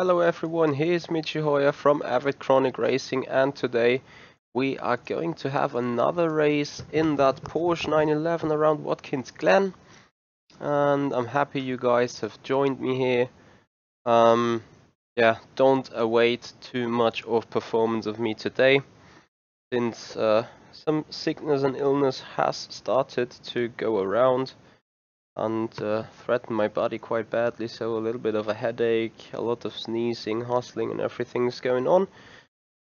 Hello everyone, here's Michi Hoyer from Avid Chronic Racing, and today we are going to have another race in that Porsche 911 around Watkins Glen, and I'm happy you guys have joined me here. Yeah, don't await too much of performance of me today, since some sickness and illness has started to go around and threaten my body quite badly, so a little bit of a headache, a lot of sneezing, hustling and everything's going on.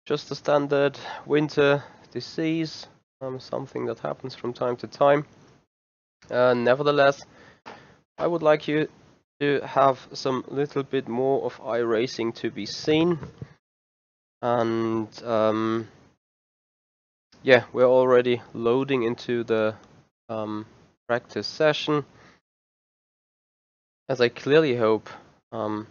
Just a standard winter disease, something that happens from time to time. Nevertheless, I would like you to have some little bit more of iRacing to be seen, and yeah, we're already loading into the practice session, as I clearly hope for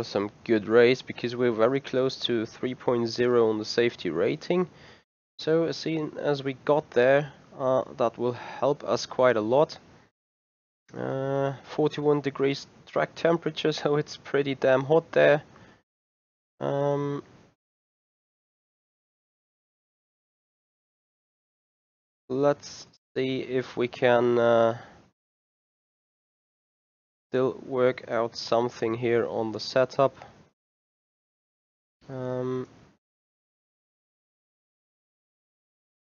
some good race, because we're very close to 3.0 on the safety rating. So as soon as we got there, that will help us quite a lot. 41 degrees track temperature, so it's pretty damn hot there. Let's see if we can still work out something here on the setup.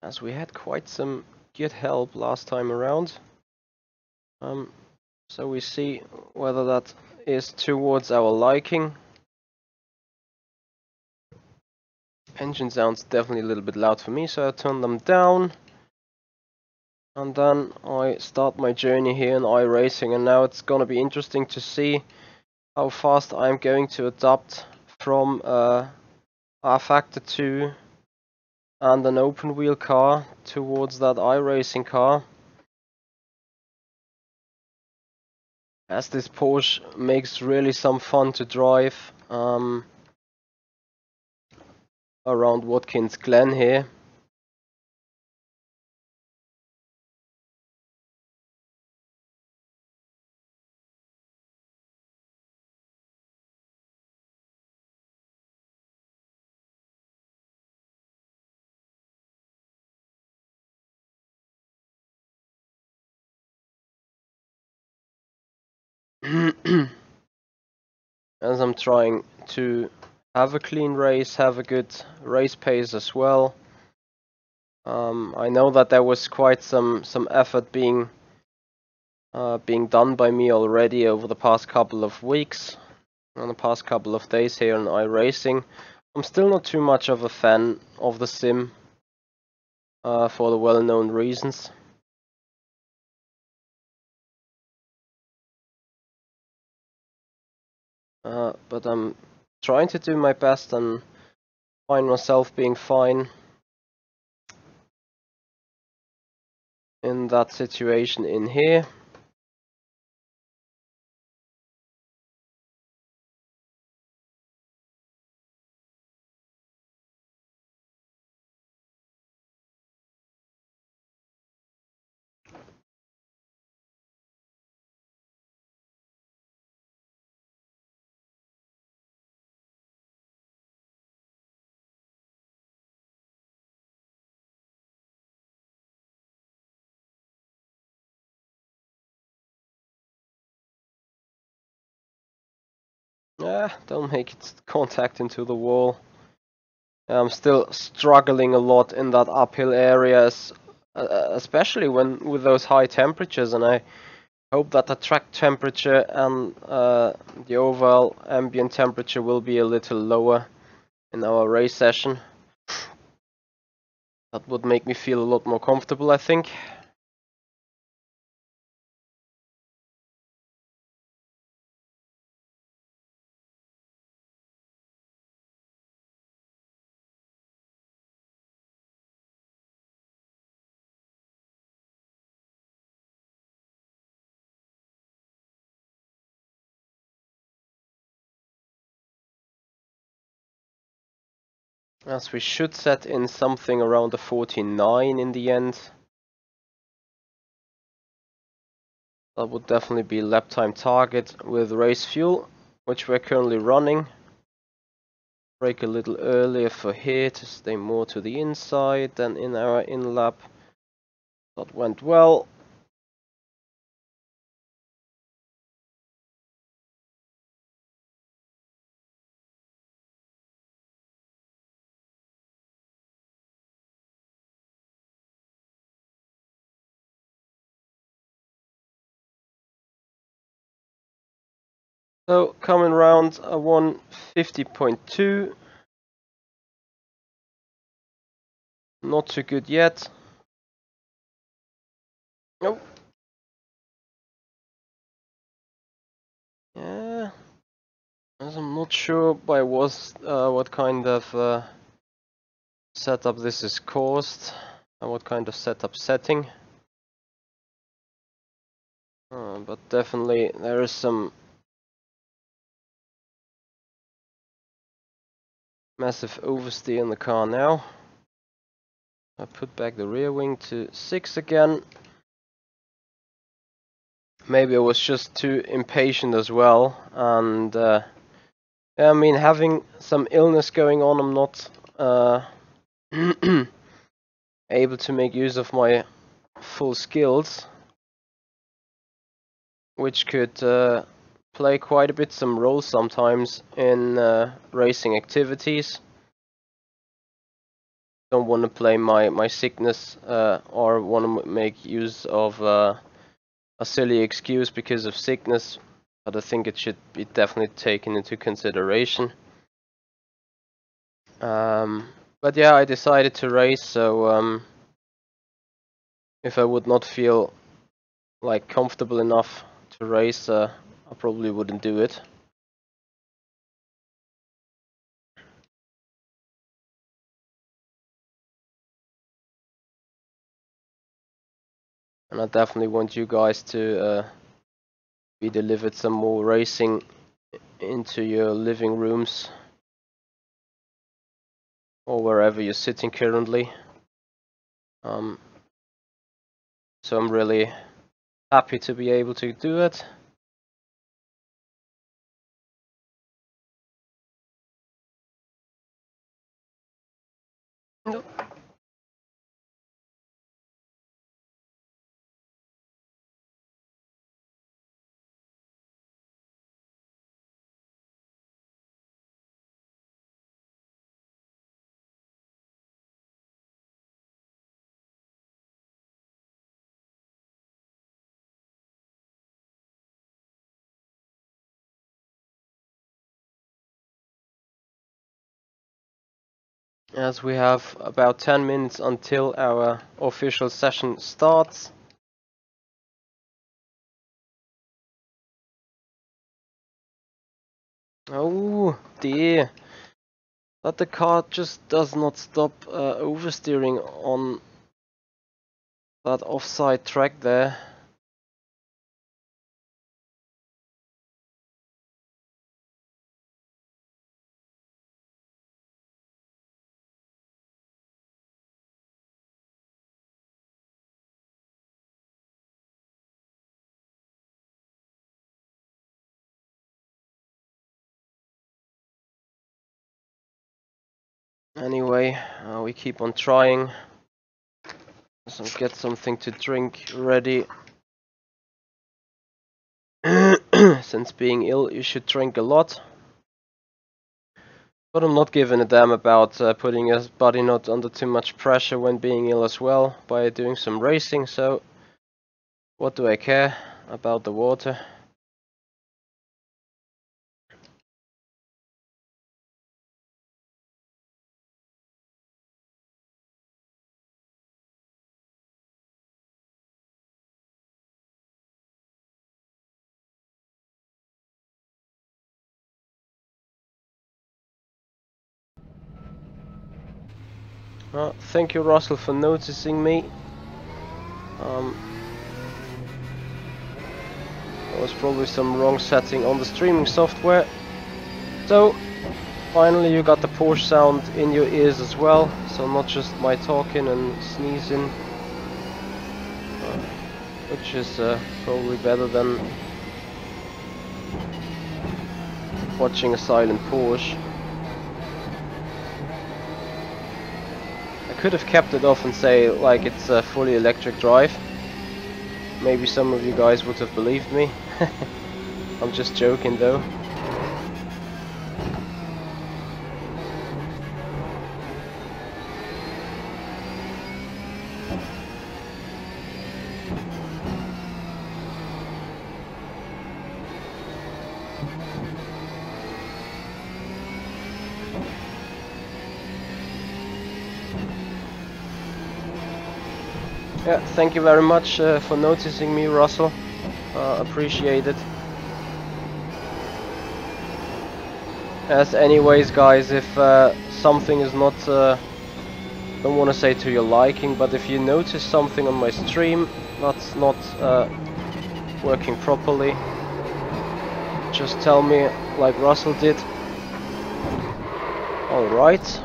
As we had quite some good help last time around. So we see whether that is towards our liking. Engine sounds definitely a little bit loud for me, so I turn them down. And then I start my journey here in iRacing, and now it's gonna be interesting to see how fast I'm going to adapt from rFactor 2 and an open wheel car towards that iRacing car. As this Porsche makes really some fun to drive around Watkins Glen here. As I'm trying to have a clean race, have a good race pace as well. I know that there was quite some effort being done by me already over the past couple of weeks, and the past couple of days here in iRacing. I'm still not too much of a fan of the sim for the well-known reasons. But I'm trying to do my best and find myself being fine in that situation in here. Don't make it contact into the wall. I'm still struggling a lot in that uphill areas, especially with those high temperatures, and I hope that the track temperature and the overall ambient temperature will be a little lower in our race session. That would make me feel a lot more comfortable, I think. As we should set in something around the 49 in the end. That would definitely be lap time target with race fuel. which we're currently running. Brake a little earlier for here to stay more to the inside than in our in-lap. That went well. So coming round a 150.2. Not too good yet. Nope. Yeah. As I'm not sure by what kind of setup this is caused, and what kind of setup setting. But definitely there is some massive oversteer in the car now. I put back the rear wing to 6 again. Maybe I was just too impatient as well, and yeah, I mean, having some illness going on, I'm not able to make use of my full skills, which could play quite a bit some role sometimes in racing activities. Don't want to play my sickness or want to make use of a silly excuse because of sickness, but I think it should be definitely taken into consideration. But yeah, I decided to race, so if I would not feel like comfortable enough to race, I probably wouldn't do it. And I definitely want you guys to be delivered some more racing into your living rooms or wherever you're sitting currently. So I'm really happy to be able to do it. Nope. As we have about 10 minutes until our official session starts. Oh dear, but the car just does not stop oversteering on that offside track there. Anyway, we keep on trying. So get something to drink ready. Since being ill, you should drink a lot. But I'm not giving a damn about putting your body not under too much pressure when being ill as well by doing some racing, so what do I care about the water? Thank you, Russell, for noticing me. There was probably some wrong setting on the streaming software. So, finally you got the Porsche sound in your ears as well, so not just my talking and sneezing, which is probably better than watching a silent Porsche. I could have kept it off and say like it's a fully electric drive. Maybe some of you guys would have believed me. I'm just joking though. Yeah, thank you very much for noticing me, Russell. Appreciate it. As anyways, guys, if something is not, don't want to say to your liking, but if you notice something on my stream that's not working properly, just tell me, like Russell did. Alright.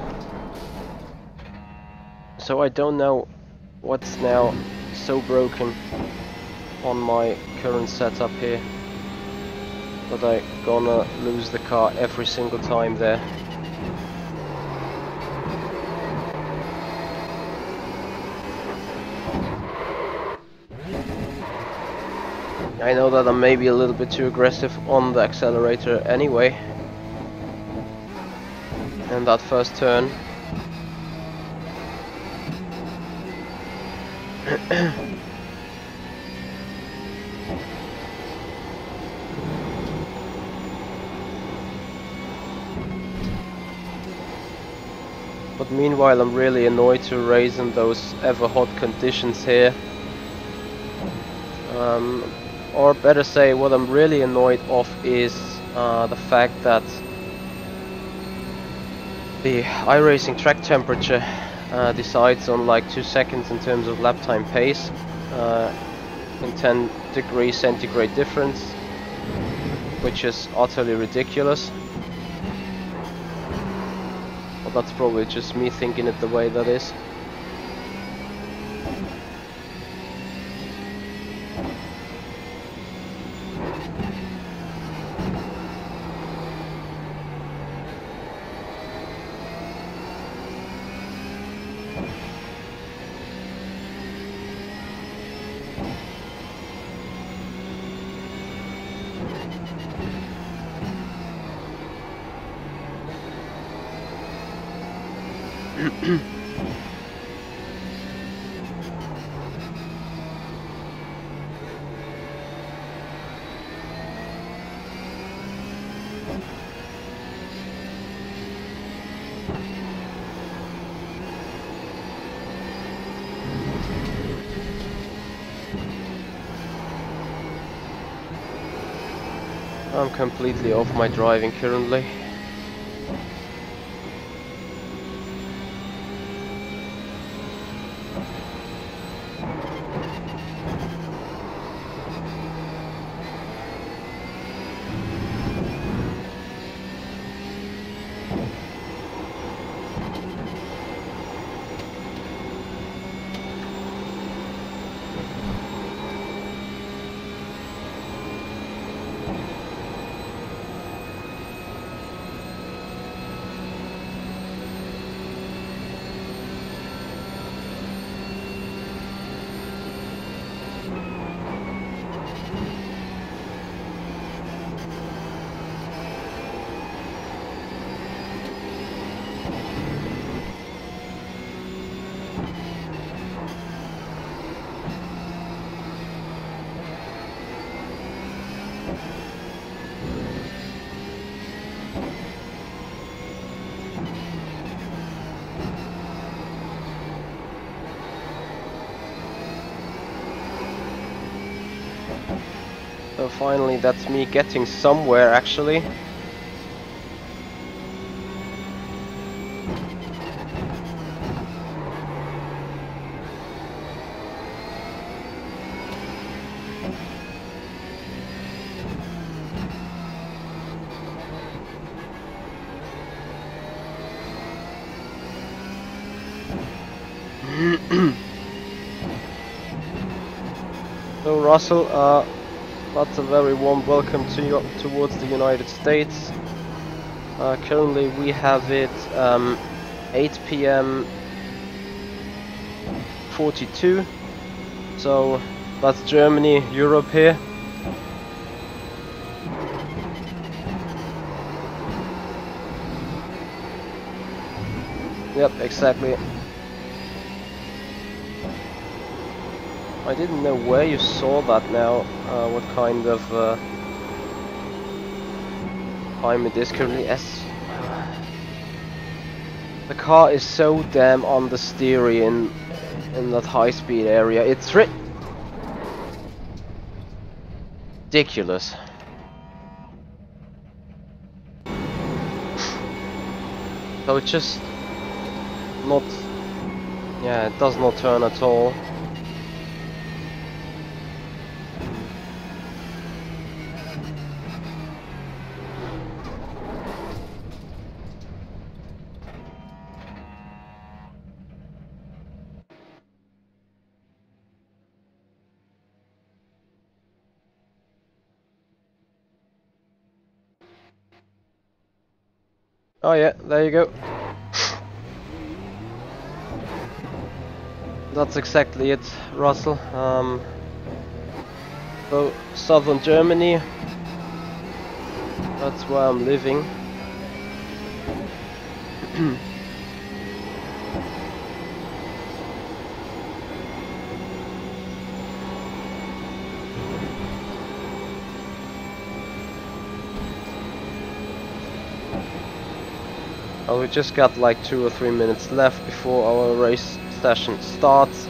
So I don't know what's now so broken on my current setup here, but I gonna lose the car every single time there. I know that I'm maybe a little bit too aggressive on the accelerator anyway, in that first turn. But meanwhile I'm really annoyed to race in those ever hot conditions here. Or better say, what I'm really annoyed of is the fact that the iRacing track temperature decides on like 2 seconds in terms of lap time pace, in 10 degrees centigrade difference, which is utterly ridiculous. Well, that's probably just me thinking it the way that is. I'm completely off my driving currently. So finally, that's me getting somewhere actually. So Russell, that's a very warm welcome to you towards the United States. Currently we have it 8 p.m. 42, so that's Germany, Europe here. Yep, exactly. I didn't know where you saw that now, what kind of time it is currently. The car is so damn understeery in that high speed area. It's ridiculous. So it's just not, yeah, it does not turn at all. Oh yeah, there you go. That's exactly it, Russell. So southern Germany, that's where I'm living. Oh, we just got like 2 or 3 minutes left before our race session starts.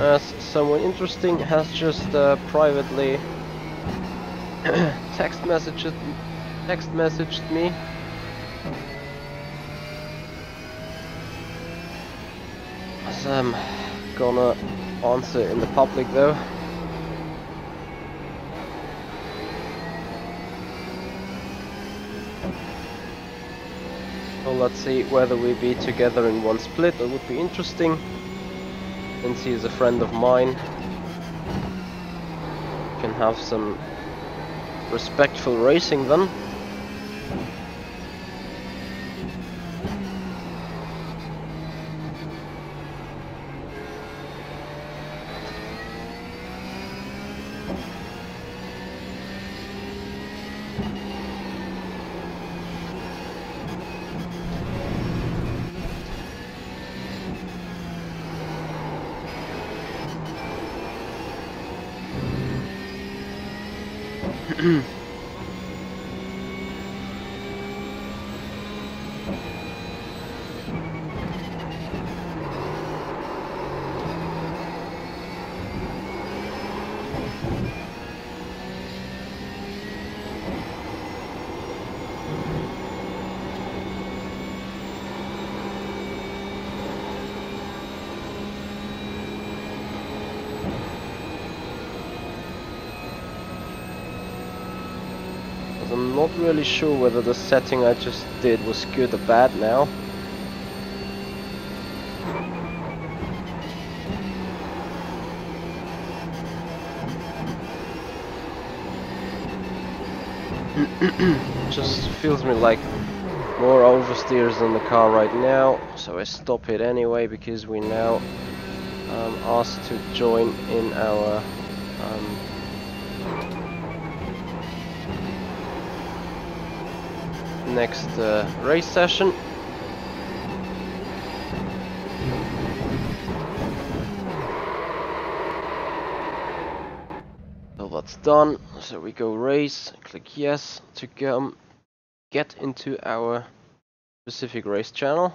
As someone interesting has just privately text messaged me. So I'm gonna answer in the public though. So let's see whether we be together in one split. That would be interesting. Since he is a friend of mine, can have some respectful racing then. I'm not really sure whether the setting I just did was good or bad now. Just feels me like more oversteers than the car right now, so I stop it anyway because we now asked to join in our next race session. So that's done. So we go race, click yes to get into our specific race channel.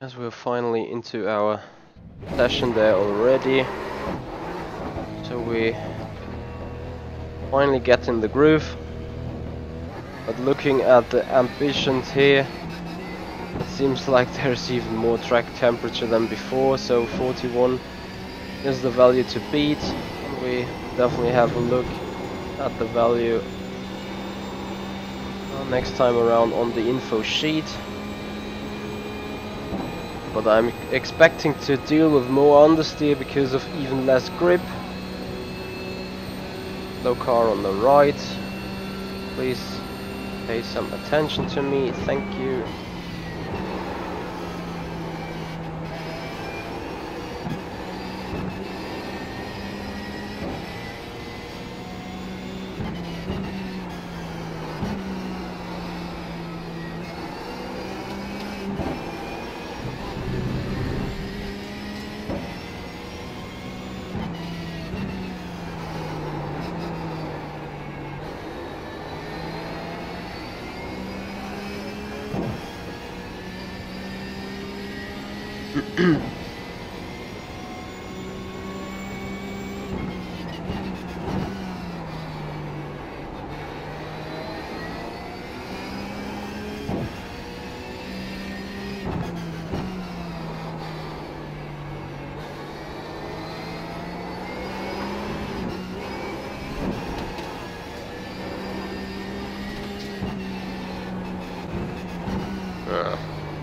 as we're finally into our session there already. So we finally get in the groove. But looking at the ambitions here, it seems like there's even more track temperature than before, so 41 is the value to beat. And we definitely have a look at the value next time around on the info sheet. But I'm expecting to deal with more understeer because of even less grip. Low car on the right. Please pay some attention to me, thank you.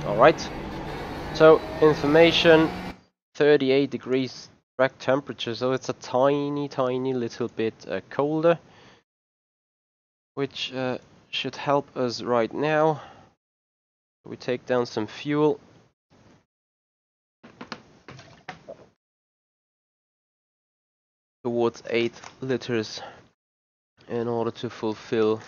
Alright, so information, 38 degrees track temperature, so it's a tiny little bit colder, which should help us right now. We take down some fuel. Towards 8 liters in order to fulfill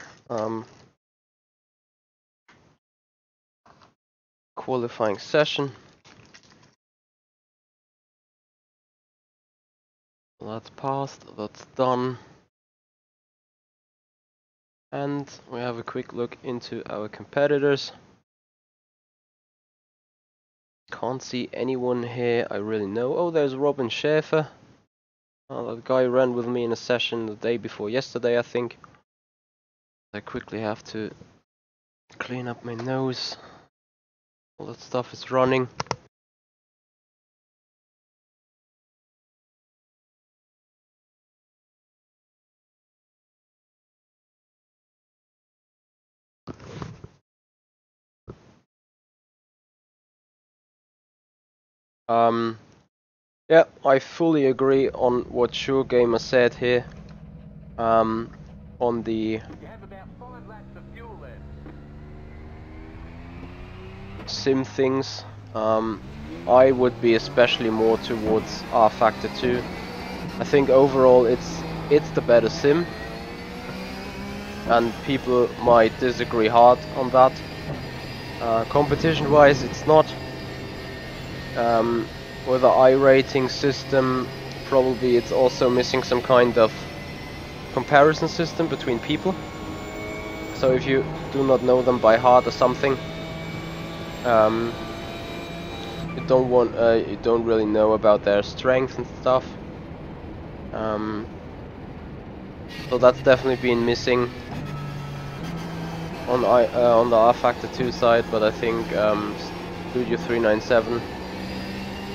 qualifying session. That's passed, that's done. And we have a quick look into our competitors. Can't see anyone here I really know. Oh, there's Robin Schaefer. That guy ran with me in a session the day before yesterday, I think. I quickly have to clean up my nose. All that stuff is running. Yeah, I fully agree on what Sure Gamer said here. On the sim things, I would be especially more towards rFactor 2. I think overall it's the better sim, and people might disagree hard on that. Competition wise it's not. With the iRacing system, probably it's also missing some kind of comparison system between people. So if you do not know them by heart or something, you don't really know about their strengths and stuff. So that's definitely been missing on the rFactor 2 side, but I think Studio 397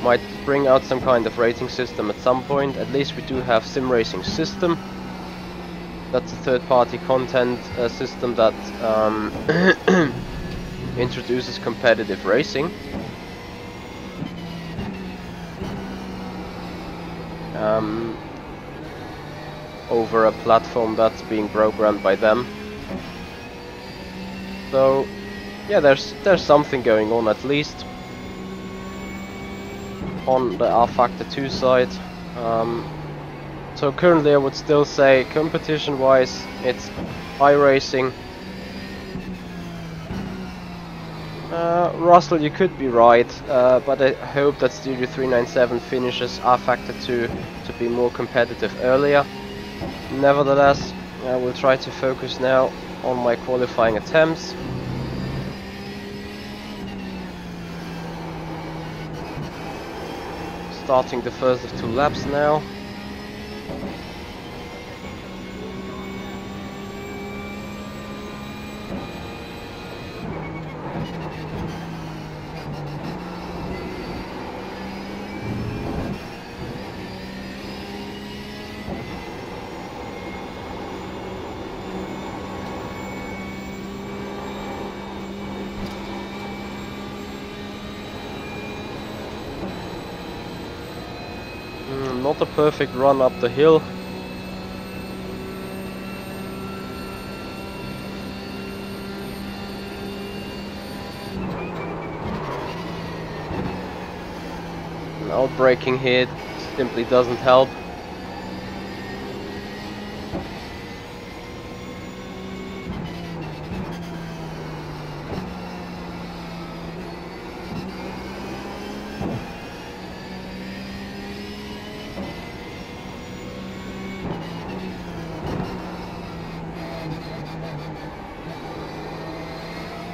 might bring out some kind of rating system at some point. At least we do have Sim Racing System. That's a third-party content system that introduces competitive racing. Over a platform that's being programmed by them. So yeah, there's something going on at least on the rFactor 2 side. So currently I would still say competition wise it's iRacing. Russell, you could be right, but I hope that Studio 397 finishes rFactor 2 to be more competitive earlier. Nevertheless, I will try to focus now on my qualifying attempts. starting the first of 2 laps now. Not a perfect run up the hill. And outbraking here simply doesn't help.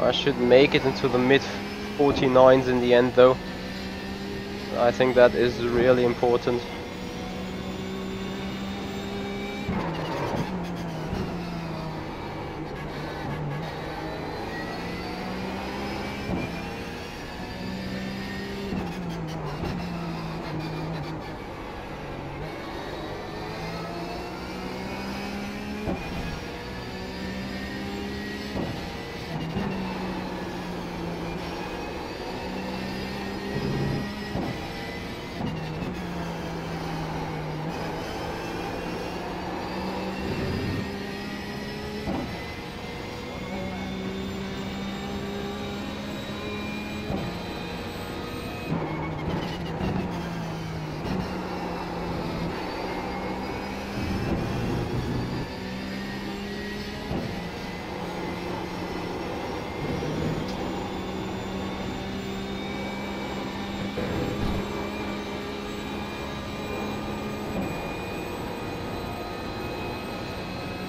I should make it into the mid 49s in the end though. I think that is really important.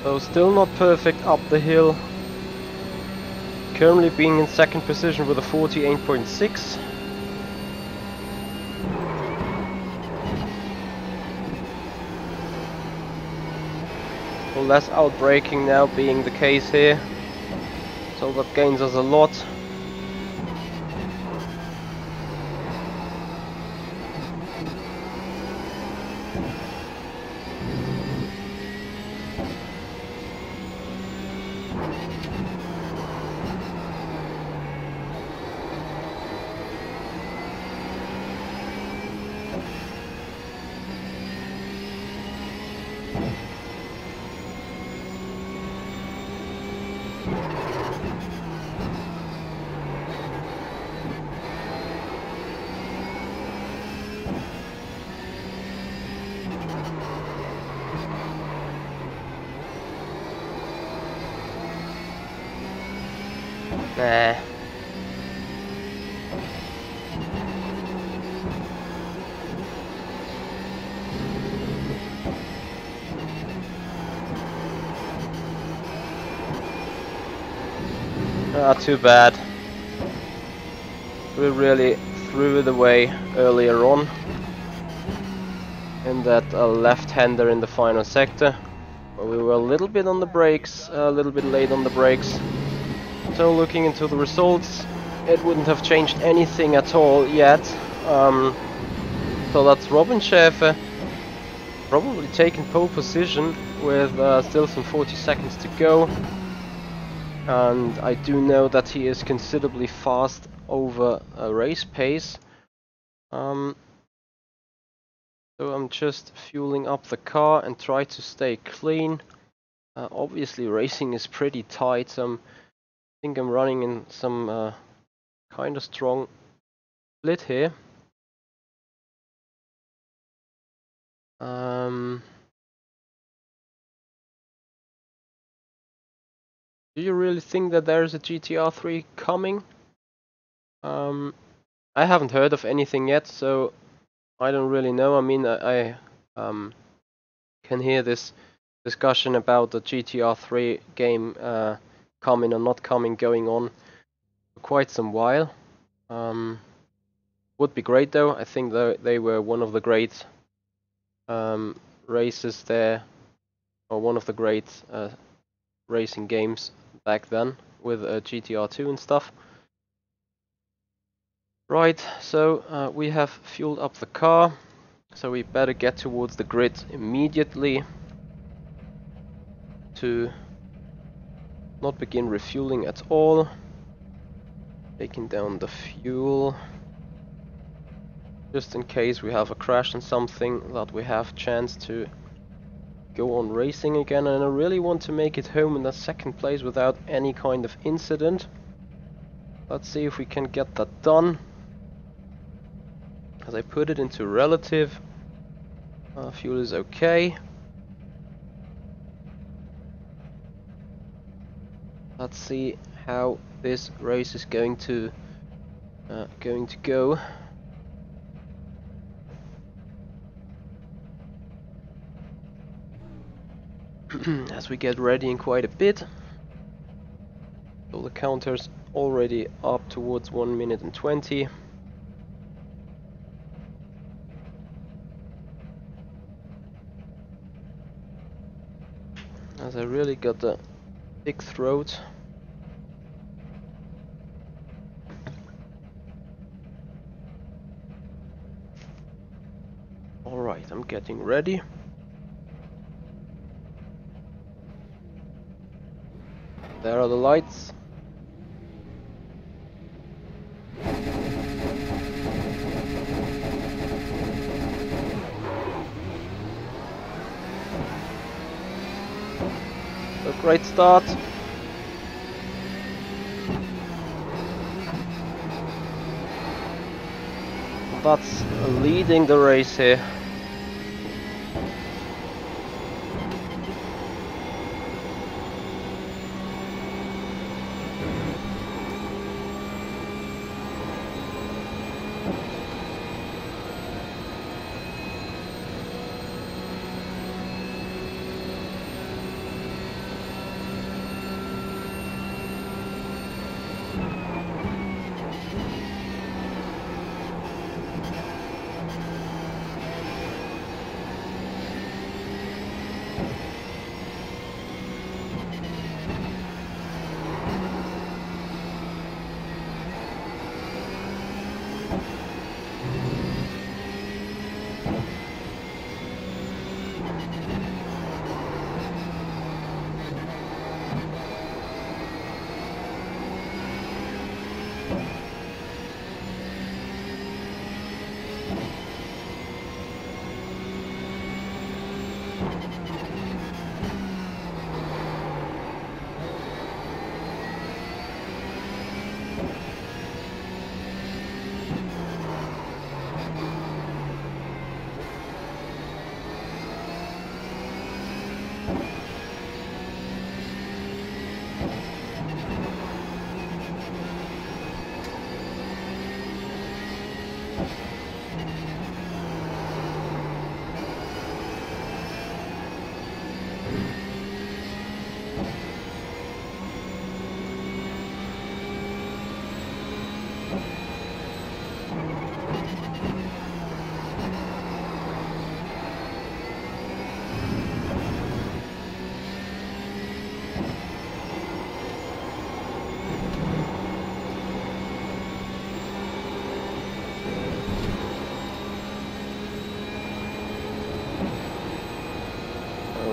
So still not perfect up the hill. Currently being in second position with a 48.6. Well, less outbraking now being the case here. So that gains us a lot. Nah. Not too bad. We really threw it away earlier on. And that left-hander in the final sector. But we were a little bit on the brakes, a little bit late on the brakes. So looking into the results, it wouldn't have changed anything at all yet. So that's Robin Schäfer probably taking pole position with still some 40 seconds to go. And I do know that he is considerably fast over a race pace. So I'm just fueling up the car and try to stay clean. Obviously racing is pretty tight, so I think I'm running in some kind of strong split here. Do you really think that there is a GT3 coming? I haven't heard of anything yet, so I don't really know. I mean, I can hear this discussion about the GT3 game coming or not coming going on for quite some while. Would Would be great though. I think they were one of the great races there, or one of the great racing games back then with GTR2 and stuff. Right, so we have fueled up the car, so we better get towards the grid immediately to not begin refueling at all. Taking down the fuel, just in case we have a crash and something, that we have chance to go on racing again. And I really want to make it home in the second place without any kind of incident. Let's see if we can get that done. As I put it into relative, fuel is okay. Let's see how this race is going to go. As we get ready in quite a bit. So the counter's already up towards 1 minute and 20. As I really got a big throat. Alright, I'm getting ready. There are the lights. A great start. That's leading the race here.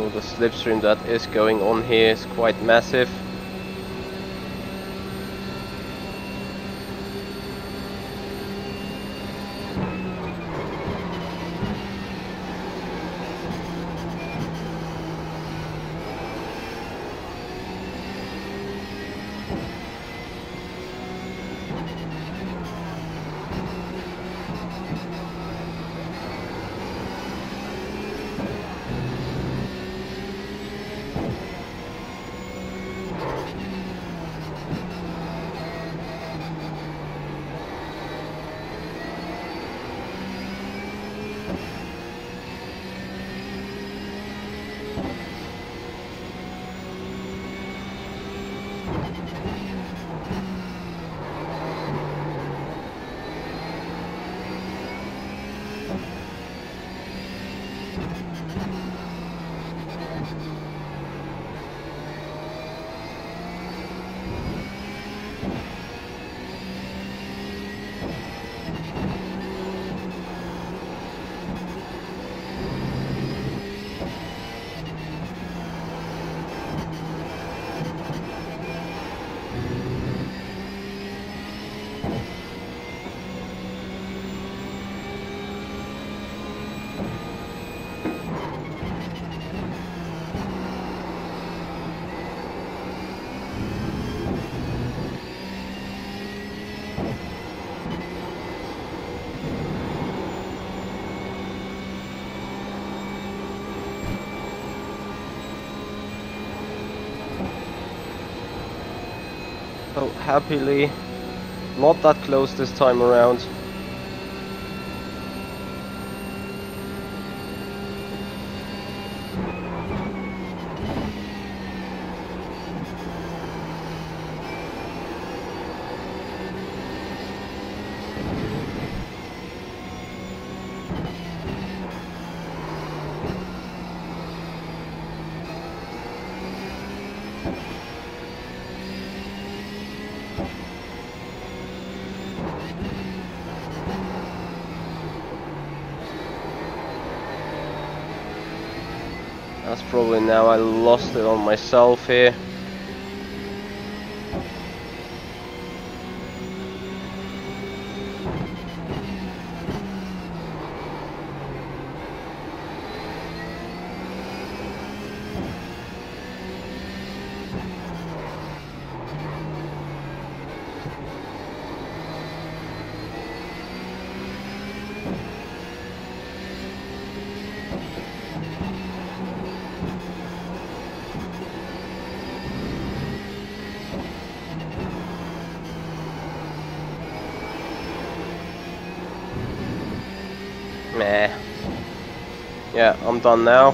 The slipstream that is going on here is quite massive. So happily, not that close this time around. That's probably now I lost it on myself here. Meh. Yeah, I'm done now.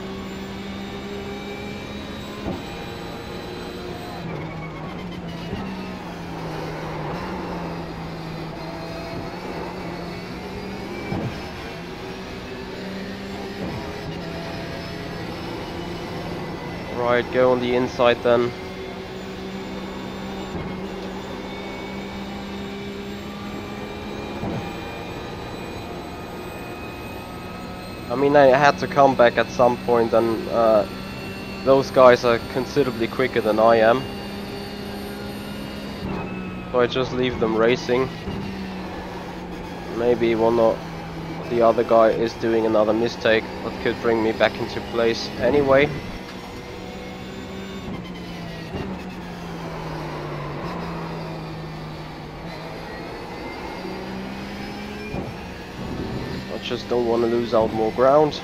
Right, go on the inside then. I mean, I had to come back at some point, and those guys are considerably quicker than I am. So I just leave them racing. Maybe one or the other guy is doing another mistake that could bring me back into place anyway. I just don't want to lose out more ground.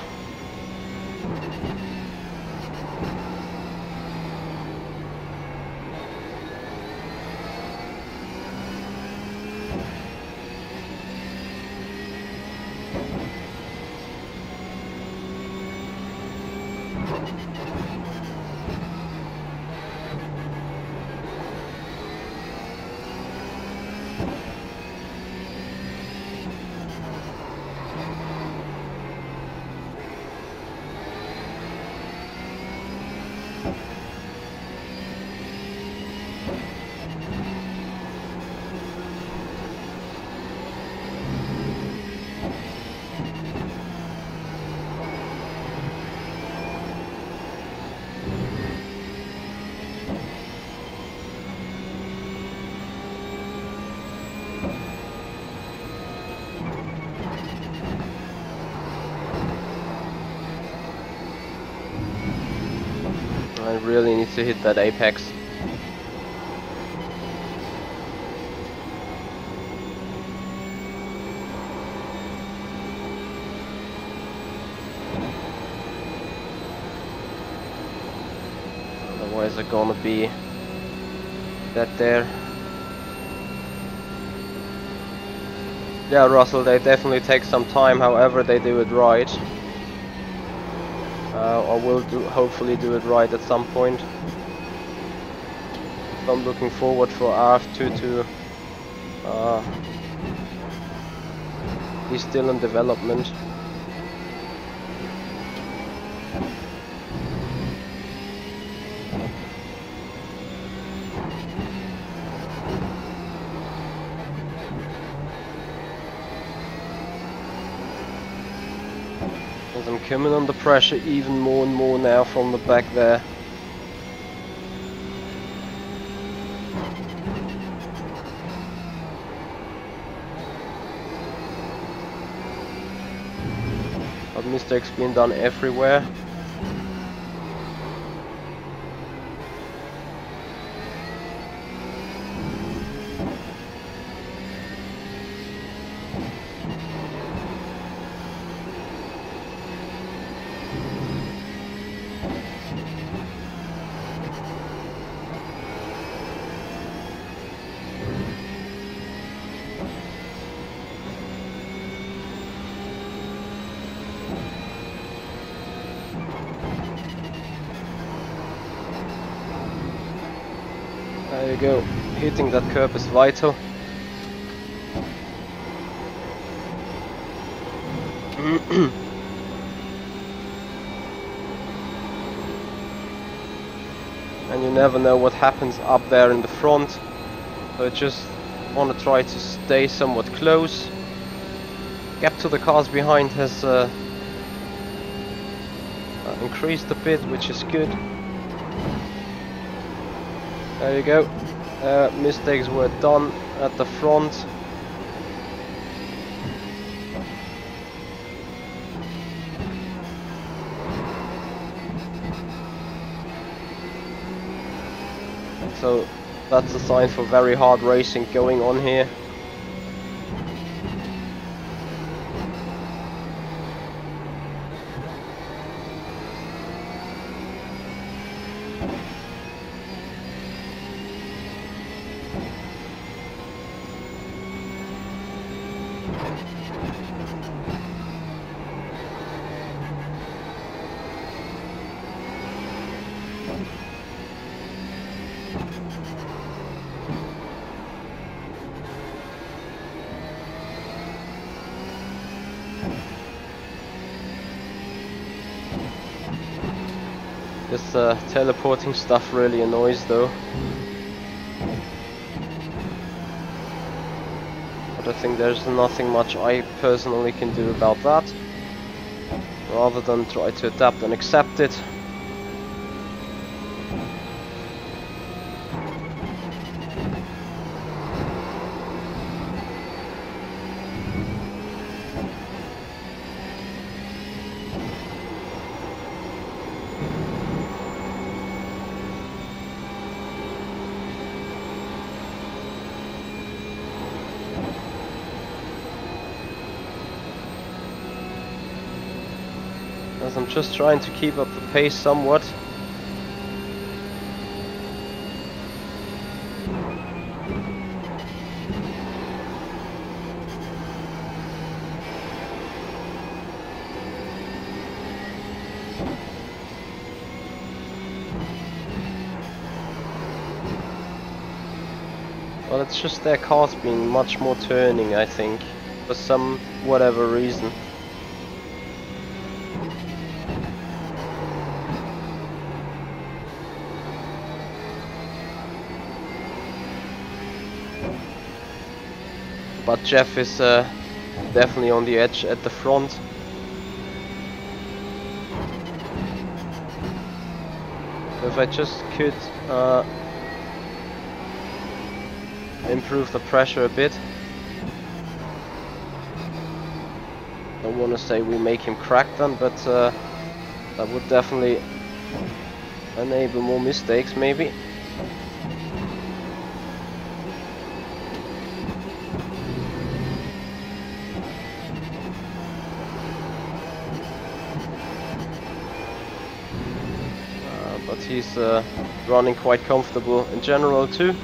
I really need to hit that apex. Otherwise I'm gonna be dead there. Yeah, Russell, they definitely take some time, however they do it right. I will hopefully do it right at some point. So I'm looking forward for RF2 to be still in development. As I'm coming under pressure even more and more now from the back there. But mistakes being done everywhere. There you go, hitting that curb is vital. And you never know what happens up there in the front, so I just want to try to stay somewhat close. Gap to the cars behind has increased a bit, which is good. There you go. Mistakes were done at the front. So that's a sign for very hard racing going on here. This teleporting stuff really annoys though. But I think there's nothing much I personally can do about that. Rather than try to adapt and accept it. As I'm just trying to keep up the pace somewhat. Well, it's just their cars being much more turning, I think, for some whatever reason. But Jeff is definitely on the edge at the front. So if I just could improve the pressure a bit. Don't want to say we make him crack then, but that would definitely enable more mistakes maybe. But he's running quite comfortable in general too.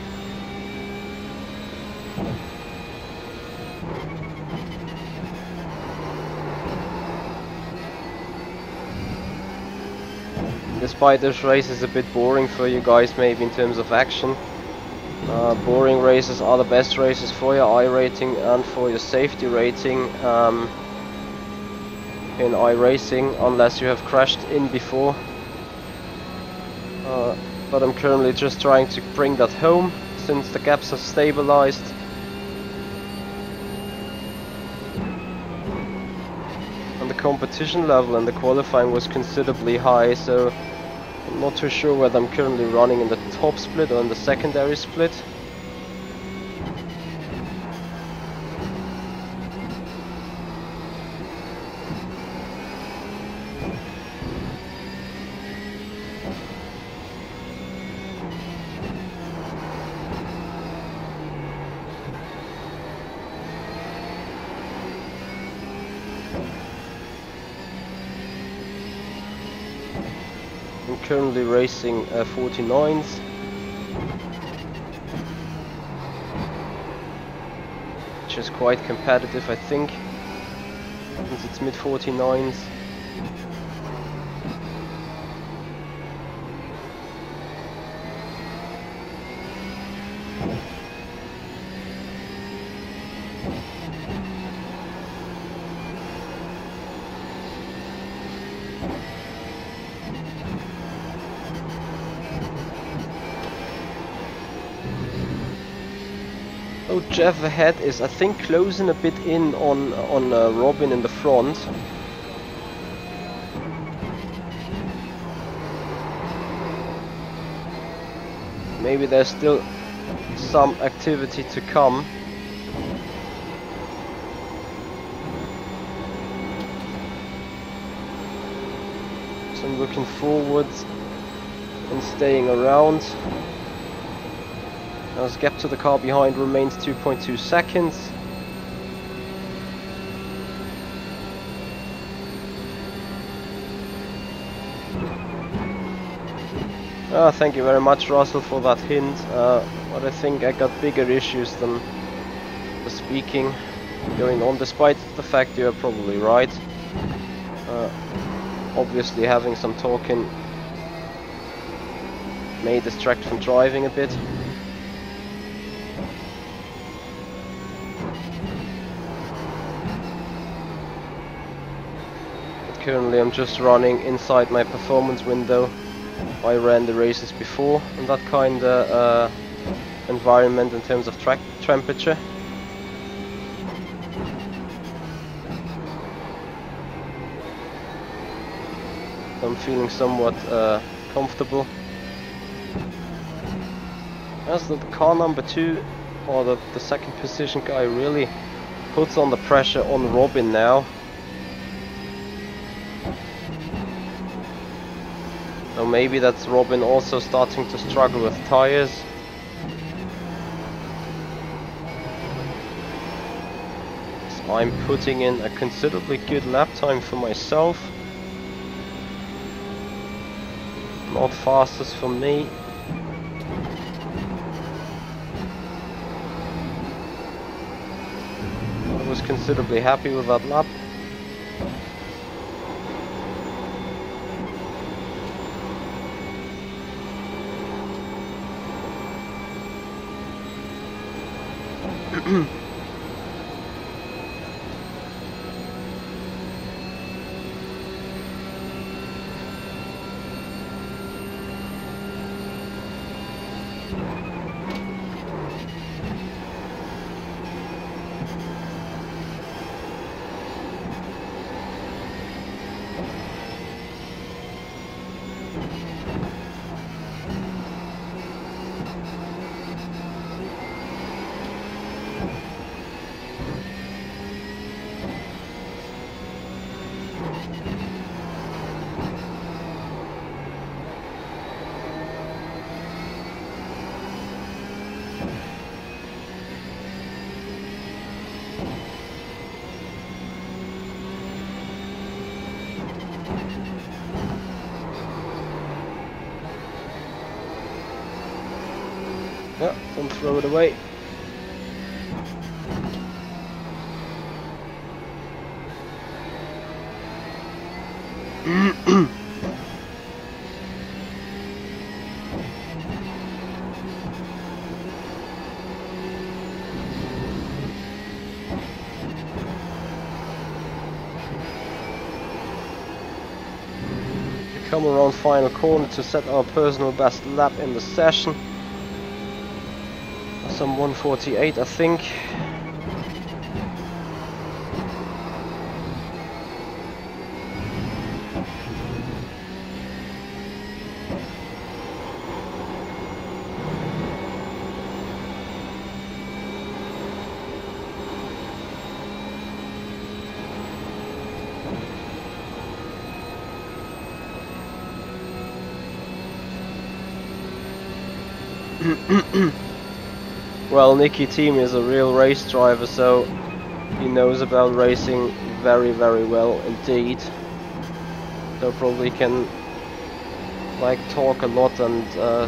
Despite this race is a bit boring for you guys maybe in terms of action. Boring races are the best races for your iRating and for your safety rating in iRacing, unless you have crashed in before. But I'm currently just trying to bring that home since the gaps have stabilized. And the competition level and the qualifying was considerably high, so I'm not too sure whether I'm currently running in the top split or in the secondary split. I'm currently racing 49s. Which is quite competitive, I think, since it's mid 49s. Oh, Jeff ahead is, I think, closing a bit in on Robin in the front. Maybe there's still some activity to come. So I'm looking forward and staying around. As gap to the car behind remains 2.2 seconds. Thank you very much, Russell, for that hint. But I think I got bigger issues than the speaking going on, despite the fact you're probably right. Obviously having some talking may distract from driving a bit. Currently I'm just running inside my performance window. I ran the races before in that kind of environment in terms of track temperature. I'm feeling somewhat comfortable. As the car number 2, or the second position guy, really puts on the pressure on Robin now. So maybe that's Robin also starting to struggle with tires. So I'm putting in a considerably good lap time for myself. Not fastest for me. I was considerably happy with that lap. Yeah, don't throw it away. Come around final corner to set our personal best lap in the session. Some 148, I think. Well, Nicky Team is a real race driver, so he knows about racing very, very well indeed. So probably can like talk a lot and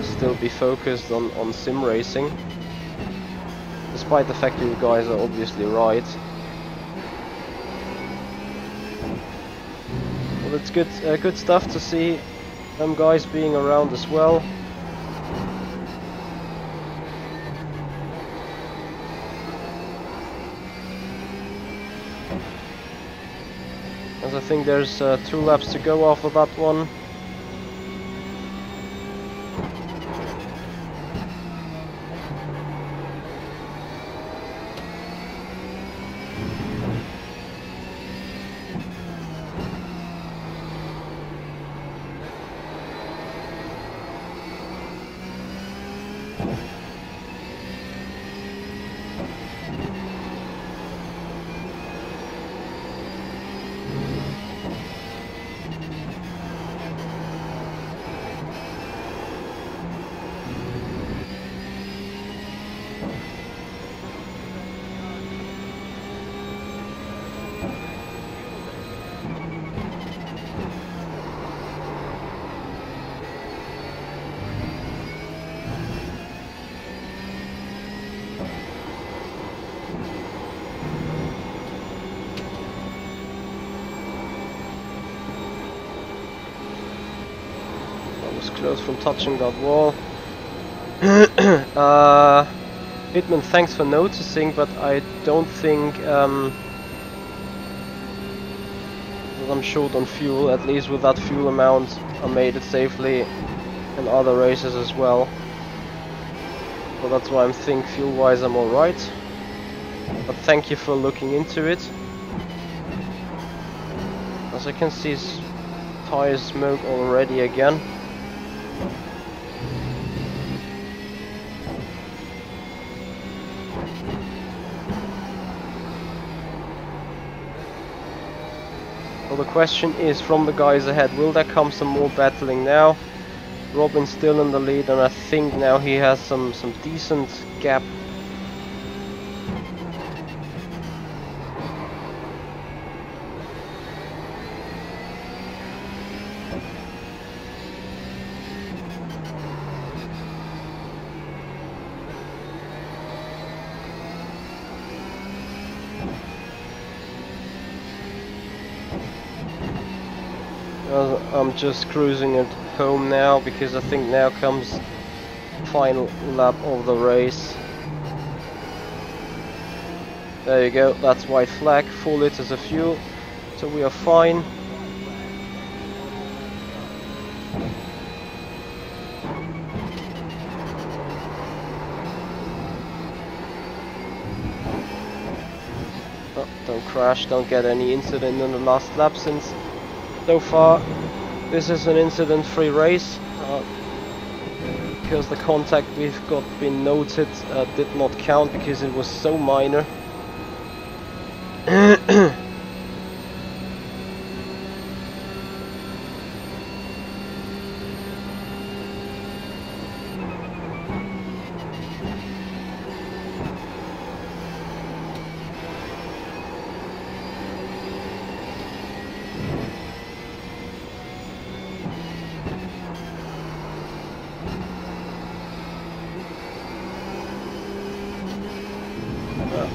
still be focused on sim racing, despite the fact you guys are obviously right. Well, it's good stuff to see them guys being around as well. As I think there's 2 laps to go after that one. Close from touching that wall. Hitman, thanks for noticing, but I don't think that I'm short on fuel. At least with that fuel amount, I made it safely in other races as well. So that's why I think fuel-wise I'm alright. But thank you for looking into it. As I can see, tires smoke already again. Well, the question is from the guys ahead, will there come some more battling now? Robin's still in the lead, and I think now he has some decent gap. I'm just cruising at home now, because I think now comes final lap of the race. There you go, that's white flag, 4 liters of fuel, so we are fine. Oh, don't crash, don't get any incident in the last lap, since so far this is an incident-free race, because the contact we've got been noted did not count because it was so minor.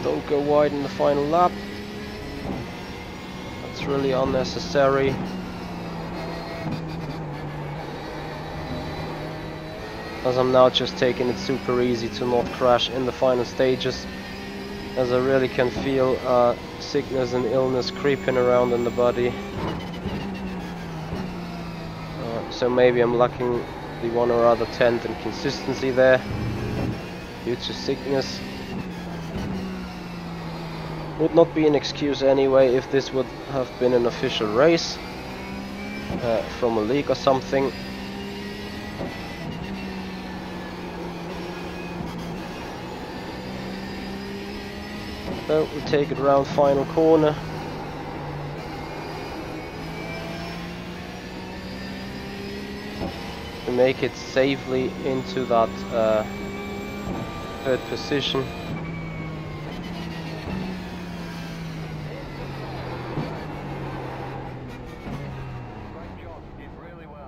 Don't go wide in the final lap. That's really unnecessary. As I'm now just taking it super easy to not crash in the final stages, as I really can feel sickness and illness creeping around in the body. So maybe I'm lacking the one or other tenth in consistency there due to sickness. Would not be an excuse anyway if this would have been an official race from a league or something. So we take it around final corner. To make it safely into that third position.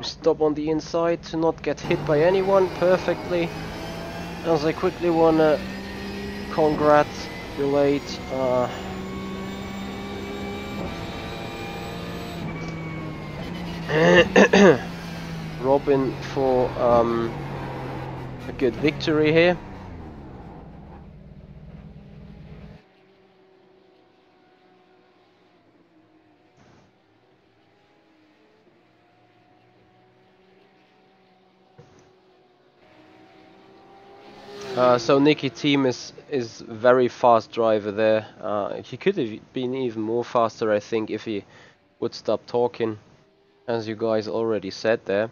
Stop on the inside to not get hit by anyone perfectly. As I quickly wanna congratulate Robin for a good victory here. So Nicky Team is very fast driver there. He could have been even more faster, I think, if he would stop talking, as you guys already said there.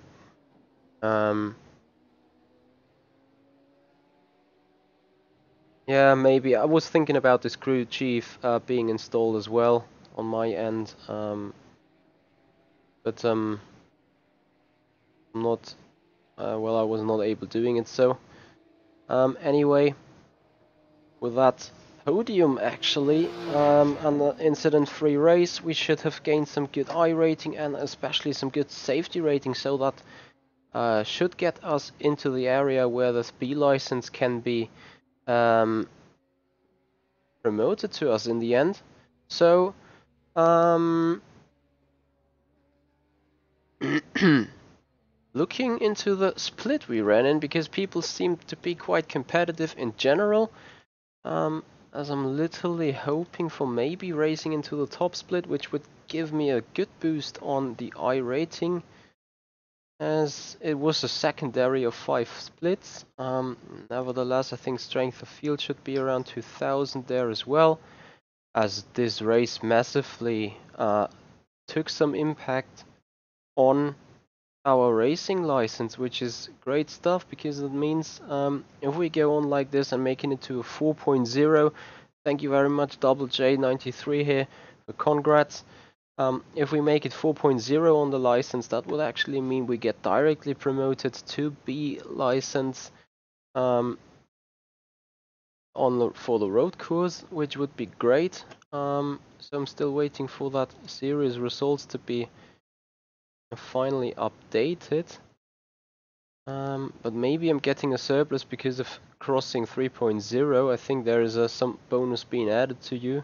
Yeah, maybe. I was thinking about this crew chief being installed as well on my end, but not. Well, I was not able doing it. So anyway, with that podium actually and the incident-free race, we should have gained some good iRating and especially some good safety rating, so that should get us into the area where the B license can be promoted to us in the end. So looking into the split we ran in, because people seem to be quite competitive in general, as I'm literally hoping for maybe racing into the top split, which would give me a good boost on the iRating, as it was a secondary of 5 splits. Nevertheless, I think strength of field should be around 2000 there as well, as this race massively took some impact on our racing license, which is great stuff, because it means if we go on like this and making it to a 4.0, thank you very much Double J93 here for congrats. If we make it 4.0 on the license, that would actually mean we get directly promoted to B license for the road course, which would be great. So I'm still waiting for that series results to be finally updated. But maybe I'm getting a surplus because of crossing 3.0. I think there is some bonus being added to you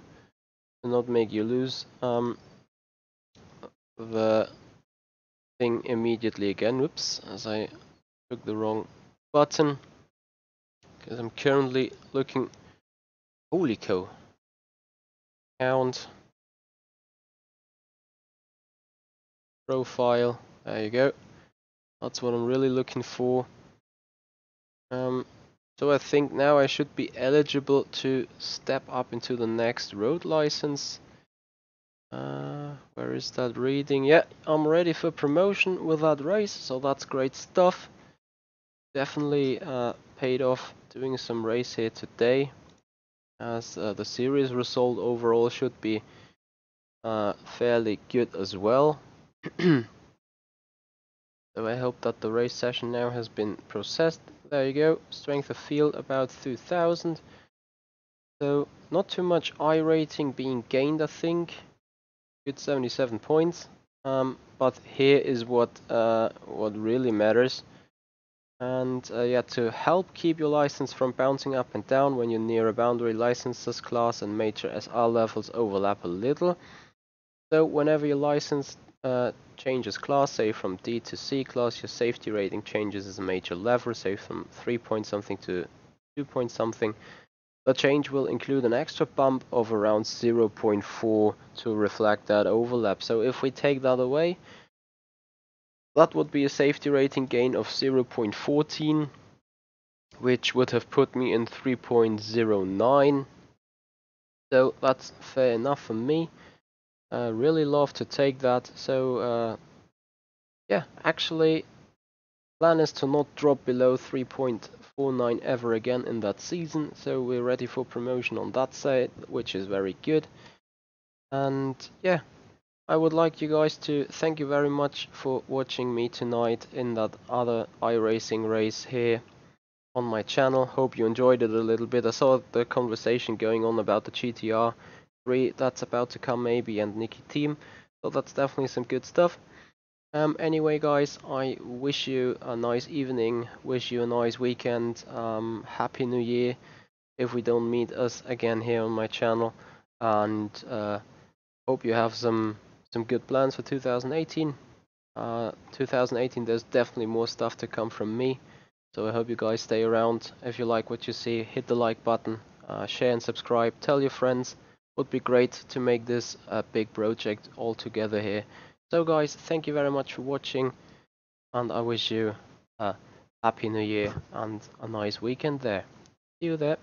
to not make you lose the thing immediately again. Whoops, as I took the wrong button, because I'm currently looking. Holy cow. Count. Profile. There you go. That's what I'm really looking for. So I think now I should be eligible to step up into the next road license. Where is that reading? Yeah, I'm ready for promotion with that race, so that's great stuff. Definitely paid off doing some race here today, as the series result overall should be fairly good as well. So I hope that the race session now has been processed. There you go, strength of field about 2000. So not too much iRating being gained, I think. Good 77 points. But here is what really matters. And yeah, to help keep your license from bouncing up and down when you're near a boundary, licenses class and major SR levels overlap a little. So whenever your license changes class, say from D to C class, your safety rating changes as a major level, say from 3 point something to 2 point something. The change will include an extra bump of around 0.4 to reflect that overlap. So if we take that away, that would be a safety rating gain of 0.14, which would have put me in 3.09. So that's fair enough for me. Really love to take that. So yeah, actually plan is to not drop below 3.49 ever again in that season, so we're ready for promotion on that side, which is very good. And yeah, I would like you guys to thank you very much for watching me tonight in that other iRacing race here. on my channel. Hope you enjoyed it a little bit. I saw the conversation going on about the GT3 that's about to come maybe, and Nicky Team, so that's definitely some good stuff. Anyway guys, I wish you a nice evening, wish you a nice weekend, happy new year if we don't meet us again here on my channel, and hope you have some good plans for 2018. 2018 there's definitely more stuff to come from me, so I hope you guys stay around. If you like what you see, hit the like button, share and subscribe, tell your friends. Would be great to make this a big project all together here. So guys, thank you very much for watching, and I wish you a happy new year and a nice weekend there. See you there.